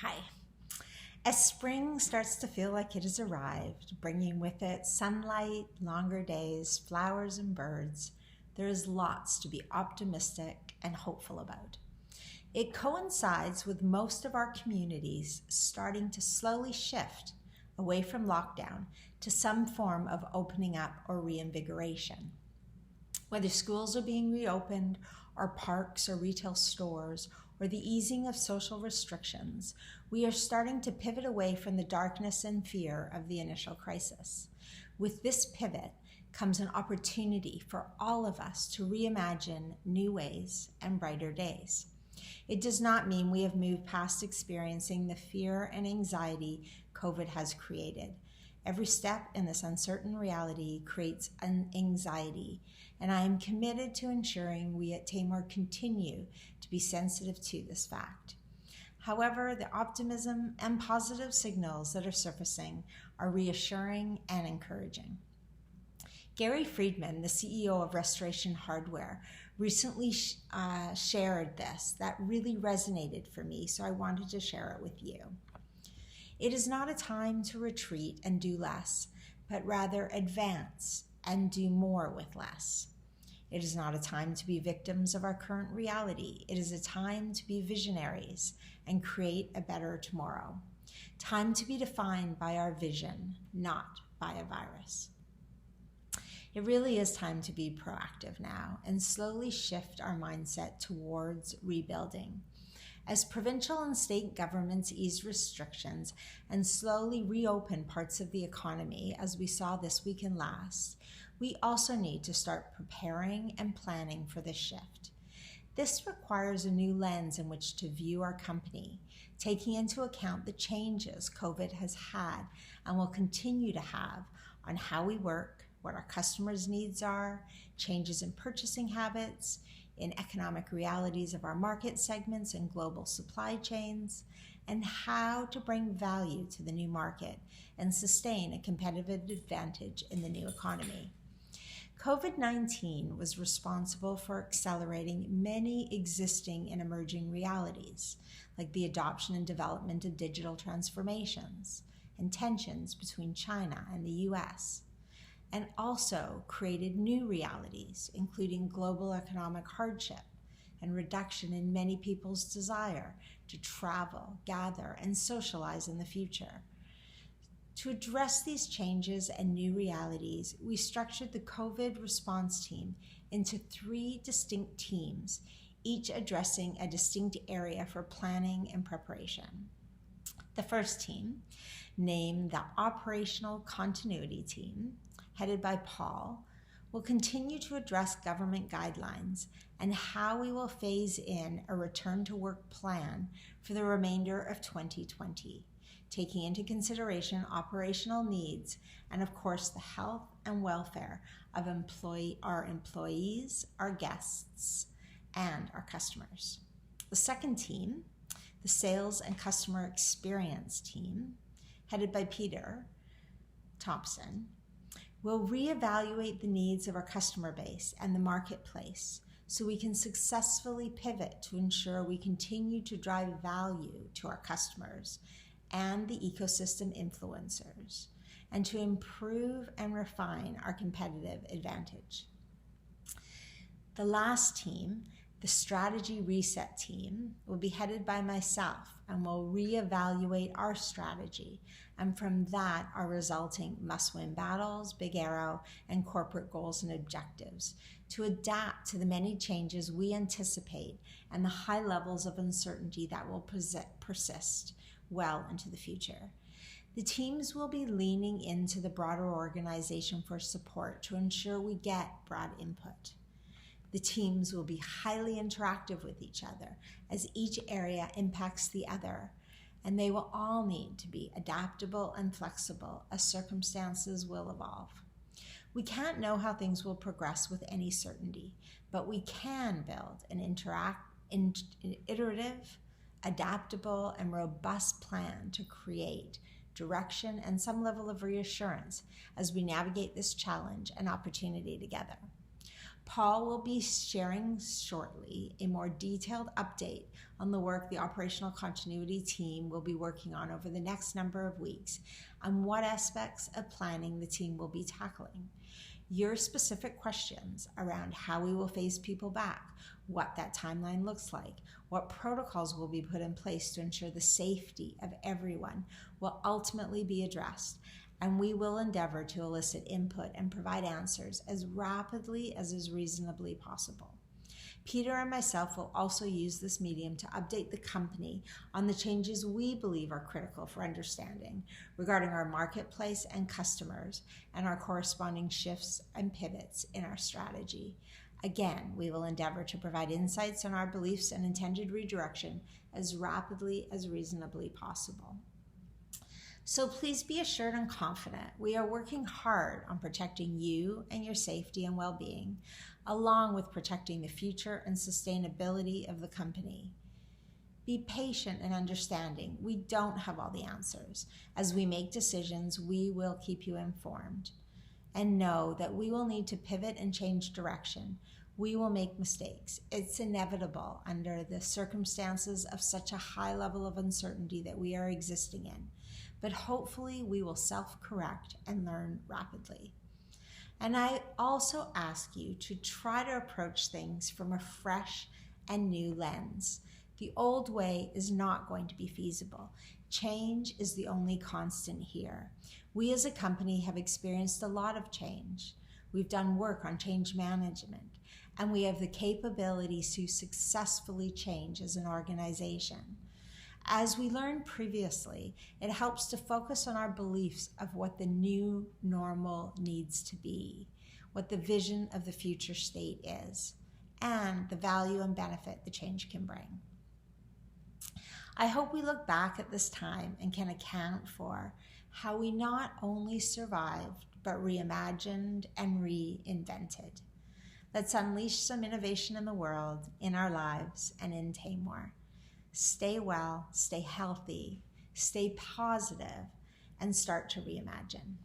Hi. As spring starts to feel like it has arrived, bringing with it sunlight, longer days, flowers, and birds, there is lots to be optimistic and hopeful about. It coincides with most of our communities starting to slowly shift away from lockdown to some form of opening up or reinvigoration. Whether schools are being reopened, or parks or retail stores, or the easing of social restrictions, we are starting to pivot away from the darkness and fear of the initial crisis. With this pivot comes an opportunity for all of us to reimagine new ways and brighter days. It does not mean we have moved past experiencing the fear and anxiety COVID has created. Every step in this uncertain reality creates an anxiety, and I am committed to ensuring we at Tamor continue to be sensitive to this fact. However, the optimism and positive signals that are surfacing are reassuring and encouraging. Gary Friedman, the CEO of Restoration Hardware, recently shared this that really resonated for me, so I wanted to share it with you. It is not a time to retreat and do less, but rather advance and do more with less. It is not a time to be victims of our current reality. It is a time to be visionaries and create a better tomorrow. Time to be defined by our vision, not by a virus. It really is time to be proactive now and slowly shift our mindset towards rebuilding. As provincial and state governments ease restrictions and slowly reopen parts of the economy, as we saw this week and last, we also need to start preparing and planning for this shift. This requires a new lens in which to view our company, taking into account the changes COVID has had and will continue to have on how we work, what our customers' needs are, changes in purchasing habits, in economic realities of our market segments and global supply chains, and how to bring value to the new market and sustain a competitive advantage in the new economy. COVID-19 was responsible for accelerating many existing and emerging realities, like the adoption and development of digital transformations and tensions between China and the US, and also created new realities, including global economic hardship and reduction in many people's desire to travel, gather, and socialize in the future. To address these changes and new realities, we structured the COVID response team into 3 distinct teams, each addressing a distinct area for planning and preparation. The first team, named the Operational Continuity Team, headed by Paul, will continue to address government guidelines and how we will phase in a return to work plan for the remainder of 2020, taking into consideration operational needs and, of course, the health and welfare of our employees, our guests, and our customers. The second team, the Sales and Customer Experience Team, headed by Peter Thompson, will reevaluate the needs of our customer base and the marketplace so we can successfully pivot to ensure we continue to drive value to our customers and the ecosystem influencers, and to improve and refine our competitive advantage. The last team, the Strategy Reset Team, will be headed by myself and will reevaluate our strategy, and from that our resulting must-win battles, Big Arrow, and corporate goals and objectives to adapt to the many changes we anticipate and the high levels of uncertainty that will persist well into the future. The teams will be leaning into the broader organization for support to ensure we get broad input. The teams will be highly interactive with each other as each area impacts the other, and they will all need to be adaptable and flexible as circumstances will evolve. We can't know how things will progress with any certainty, but we can build an iterative, adaptable, and robust plan to create direction and some level of reassurance as we navigate this challenge and opportunity together. Paul will be sharing shortly a more detailed update on the work the operational continuity team will be working on over the next number of weeks and what aspects of planning the team will be tackling. Your specific questions around how we will phase people back, what that timeline looks like, what protocols will be put in place to ensure the safety of everyone will ultimately be addressed, and we will endeavor to elicit input and provide answers as rapidly as is reasonably possible. Peter and myself will also use this medium to update the company on the changes we believe are critical for understanding regarding our marketplace and customers and our corresponding shifts and pivots in our strategy. Again, we will endeavor to provide insights on our beliefs and intended redirection as rapidly as reasonably possible. So please be assured and confident we are working hard on protecting you and your safety and well-being, along with protecting the future and sustainability of the company. Be patient and understanding. We don't have all the answers. As we make decisions, we will keep you informed. And know that we will need to pivot and change direction. We will make mistakes. It's inevitable under the circumstances of such a high level of uncertainty that we are existing in. But hopefully we will self-correct and learn rapidly. And I also ask you to try to approach things from a fresh and new lens. The old way is not going to be feasible. Change is the only constant here. We as a company have experienced a lot of change. We've done work on change management, and we have the capabilities to successfully change as an organization. As we learned previously, it helps to focus on our beliefs of what the new normal needs to be, what the vision of the future state is, and the value and benefit the change can bring. I hope we look back at this time and can account for how we not only survived, but reimagined and reinvented. Let's unleash some innovation in the world, in our lives, and in Tamor. Stay well, stay healthy, stay positive, and start to reimagine.